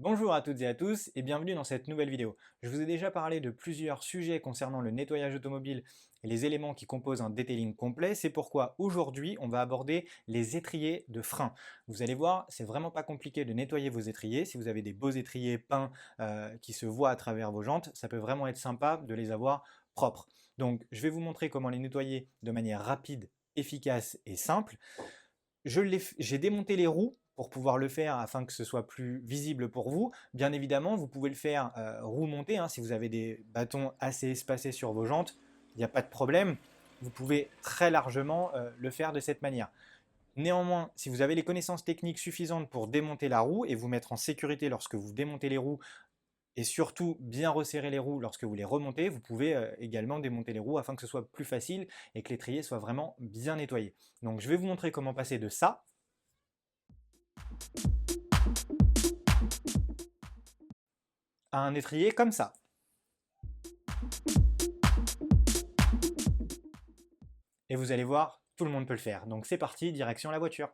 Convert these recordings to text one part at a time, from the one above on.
Bonjour à toutes et à tous et bienvenue dans cette nouvelle vidéo. Je vous ai déjà parlé de plusieurs sujets concernant le nettoyage automobile et les éléments qui composent un detailing complet. C'est pourquoi aujourd'hui on va aborder les étriers de frein. Vous allez voir, c'est vraiment pas compliqué de nettoyer vos étriers. Si vous avez des beaux étriers peints qui se voient à travers vos jantes, ça peut vraiment être sympa de les avoir propres. Donc je vais vous montrer comment les nettoyer de manière rapide, efficace et simple. J'ai démonté les roues pour pouvoir le faire afin que ce soit plus visible pour vous. Bien évidemment, vous pouvez le faire roue montée, hein, si vous avez des bâtons assez espacés sur vos jantes, il n'y a pas de problème. Vous pouvez très largement le faire de cette manière. Néanmoins, si vous avez les connaissances techniques suffisantes pour démonter la roue et vous mettre en sécurité lorsque vous démontez les roues, et surtout bien resserrer les roues lorsque vous les remontez, vous pouvez également démonter les roues afin que ce soit plus facile et que l'étrier soit vraiment bien nettoyé. Donc je vais vous montrer comment passer de ça à un étrier comme ça. Et vous allez voir, tout le monde peut le faire. Donc c'est parti, direction la voiture.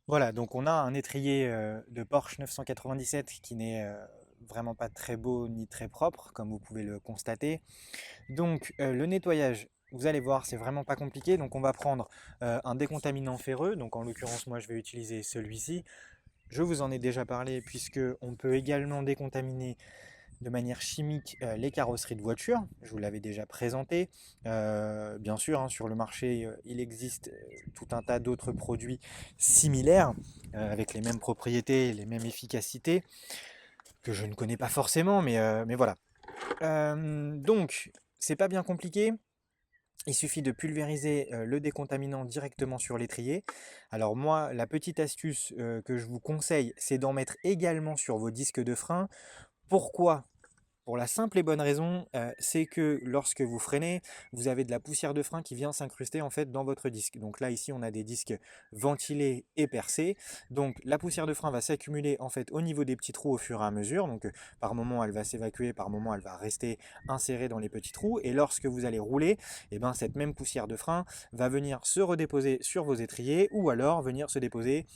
Voilà, donc on a un étrier de Porsche 997 qui n'est vraiment pas très beau ni très propre, comme vous pouvez le constater. Donc le nettoyage, vous allez voir, c'est vraiment pas compliqué. Donc on va prendre un décontaminant ferreux. Donc en l'occurrence, moi je vais utiliser celui-ci. Je vous en ai déjà parlé puisque on peut également décontaminer de manière chimique les carrosseries de voitures. Je vous l'avais déjà présenté. Bien sûr, hein, sur le marché, il existe tout un tas d'autres produits similaires avec les mêmes propriétés, les mêmes efficacités que je ne connais pas forcément, mais voilà. Donc, c'est pas bien compliqué. Il suffit de pulvériser le décontaminant directement sur l'étrier. Alors moi, la petite astuce que je vous conseille, c'est d'en mettre également sur vos disques de frein. Pourquoi? Pour la simple et bonne raison, c'est que lorsque vous freinez, vous avez de la poussière de frein qui vient s'incruster en fait dans votre disque. Donc là ici on a des disques ventilés et percés. Donc la poussière de frein va s'accumuler en fait au niveau des petits trous au fur et à mesure. Donc par moment elle va s'évacuer, par moment elle va rester insérée dans les petits trous. Et lorsque vous allez rouler, et ben, cette même poussière de frein va venir se redéposer sur vos étriers ou alors venir se déposer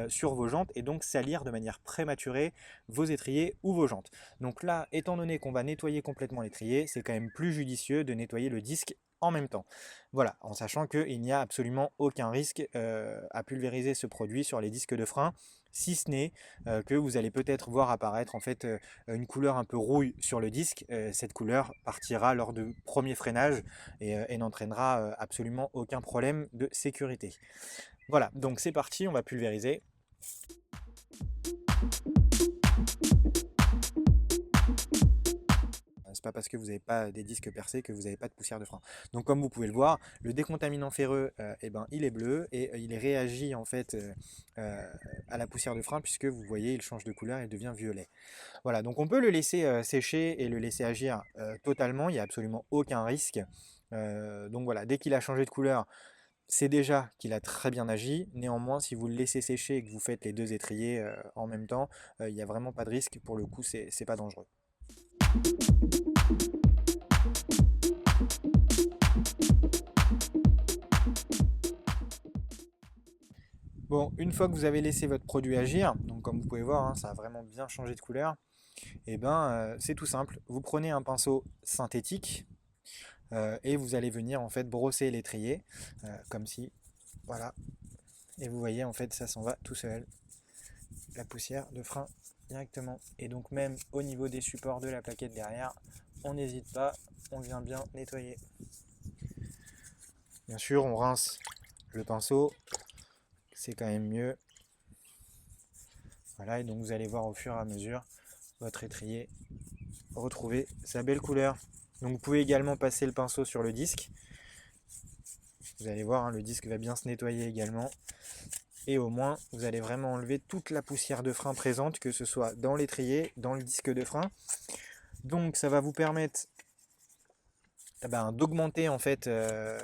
sur vos jantes et donc salir de manière prématurée vos étriers ou vos jantes. Donc là, étant donné qu'on va nettoyer complètement l'étrier, c'est quand même plus judicieux de nettoyer le disque en même temps. Voilà, en sachant qu'il n'y a absolument aucun risque à pulvériser ce produit sur les disques de frein, si ce n'est que vous allez peut-être voir apparaître en fait une couleur un peu rouille sur le disque. Cette couleur partira lors de premier freinage et n'entraînera absolument aucun problème de sécurité. Voilà, donc c'est parti, on va pulvériser. C'est pas parce que vous n'avez pas des disques percés que vous n'avez pas de poussière de frein. Donc comme vous pouvez le voir, le décontaminant ferreux, eh ben, il est bleu et il réagit en fait à la poussière de frein puisque vous voyez, il change de couleur et devient violet. Voilà, donc on peut le laisser sécher et le laisser agir totalement, il n'y a absolument aucun risque. Donc voilà, dès qu'il a changé de couleur, c'est déjà qu'il a très bien agi. Néanmoins, si vous le laissez sécher et que vous faites les deux étriers en même temps, il n'y a vraiment pas de risque. Pour le coup, c'est pas dangereux. Bon, une fois que vous avez laissé votre produit agir, donc comme vous pouvez voir, hein, ça a vraiment bien changé de couleur, et ben c'est tout simple. Vous prenez un pinceau synthétique et vous allez venir en fait brosser l'étrier, comme si, voilà, et vous voyez en fait ça s'en va tout seul, la poussière de frein directement. Et donc même au niveau des supports de la plaquette derrière, on n'hésite pas, on vient bien nettoyer. Bien sûr, on rince le pinceau, c'est quand même mieux. Voilà, et donc vous allez voir au fur et à mesure votre étrier retrouver sa belle couleur. Donc vous pouvez également passer le pinceau sur le disque. Vous allez voir, hein, le disque va bien se nettoyer également. Et au moins, vous allez vraiment enlever toute la poussière de frein présente, que ce soit dans l'étrier, dans le disque de frein. Donc ça va vous permettre d'augmenter en fait la,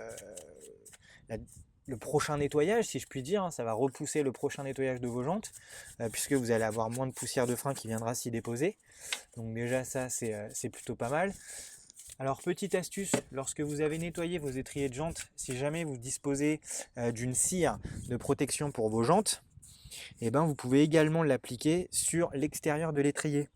le prochain nettoyage, si je puis dire, hein. Ça va repousser le prochain nettoyage de vos jantes, puisque vous allez avoir moins de poussière de frein qui viendra s'y déposer. Donc déjà ça c'est plutôt pas mal. Alors petite astuce, lorsque vous avez nettoyé vos étriers de jantes, si jamais vous disposez d'une cire de protection pour vos jantes, et ben, vous pouvez également l'appliquer sur l'extérieur de l'étrier.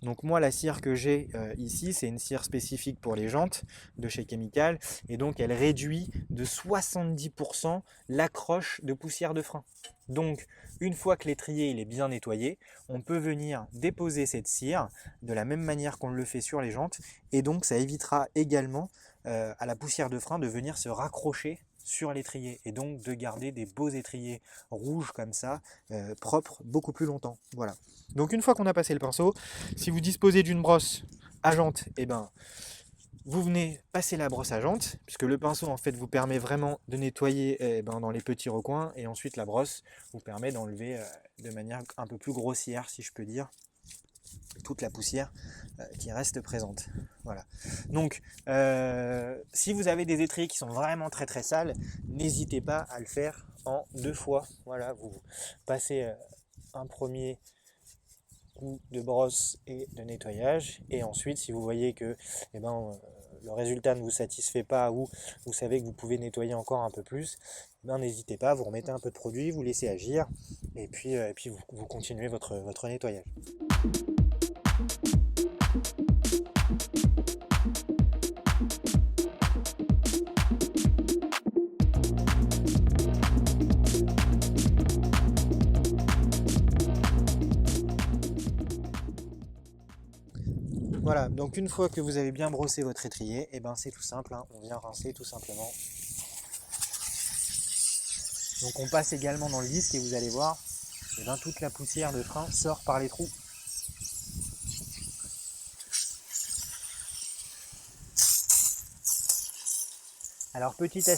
Donc moi, la cire que j'ai ici, c'est une cire spécifique pour les jantes de chez Chemical, et donc elle réduit de 70% l'accroche de poussière de frein. Donc une fois que l'étrier il est bien nettoyé, on peut venir déposer cette cire de la même manière qu'on le fait sur les jantes, et donc ça évitera également à la poussière de frein de venir se raccrocher sur l'étrier, et donc de garder des beaux étriers rouges comme ça, propres beaucoup plus longtemps. Voilà. Donc une fois qu'on a passé le pinceau, si vous disposez d'une brosse à jantes, eh ben, vous venez passer la brosse à jantes, puisque le pinceau en fait vous permet vraiment de nettoyer dans les petits recoins, et ensuite la brosse vous permet d'enlever de manière un peu plus grossière, si je peux dire, toute la poussière qui reste présente. Voilà. Donc, si vous avez des étriers qui sont vraiment très très sales, n'hésitez pas à le faire en 2 fois. Voilà, vous passez un premier coup de brosse et de nettoyage, et ensuite, si vous voyez que le résultat ne vous satisfait pas, ou vous savez que vous pouvez nettoyer encore un peu plus, n'hésitez pas, vous remettez un peu de produit, vous laissez agir, et puis vous continuez votre nettoyage. Voilà, donc une fois que vous avez bien brossé votre étrier, et c'est tout simple, hein, on vient rincer tout simplement. Donc on passe également dans le disque, et vous allez voir, toute la poussière de frein sort par les trous. Alors petite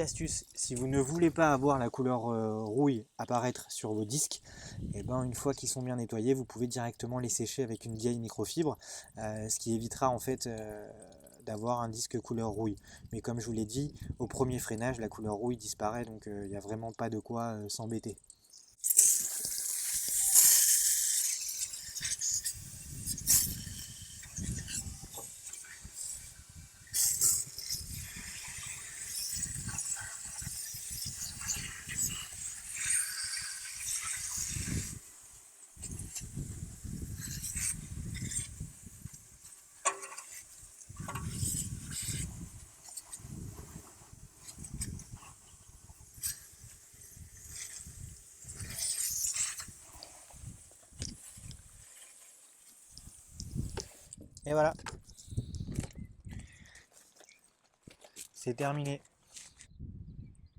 astuce, si vous ne voulez pas avoir la couleur rouille apparaître sur vos disques, une fois qu'ils sont bien nettoyés, vous pouvez directement les sécher avec une vieille microfibre, ce qui évitera en fait d'avoir un disque couleur rouille. Mais comme je vous l'ai dit, au premier freinage, la couleur rouille disparaît, donc il n'y a vraiment pas de quoi s'embêter. Et voilà, c'est terminé.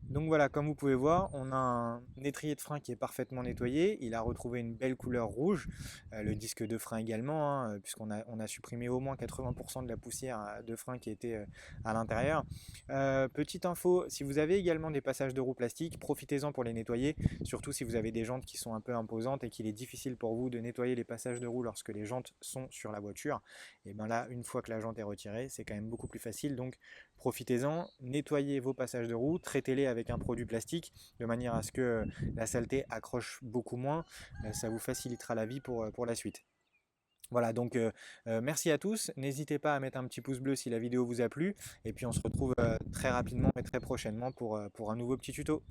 Donc voilà, comme vous pouvez voir, on a un étrier de frein qui est parfaitement nettoyé. Il a retrouvé une belle couleur rouge, le disque de frein également, hein, puisqu'on a supprimé au moins 80% de la poussière de frein qui était à l'intérieur. Petite info, si vous avez également des passages de roue plastique, profitez-en pour les nettoyer, surtout si vous avez des jantes qui sont un peu imposantes et qu'il est difficile pour vous de nettoyer les passages de roue lorsque les jantes sont sur la voiture. Et bien là, une fois que la jante est retirée, c'est quand même beaucoup plus facile, donc profitez-en, nettoyez vos passages de roue, traitez-les avec un produit plastique de manière à ce que la saleté accroche beaucoup moins, ça vous facilitera la vie pour la suite. Voilà, donc merci à tous, n'hésitez pas à mettre un petit pouce bleu si la vidéo vous a plu, et puis on se retrouve très rapidement et très prochainement pour un nouveau petit tuto.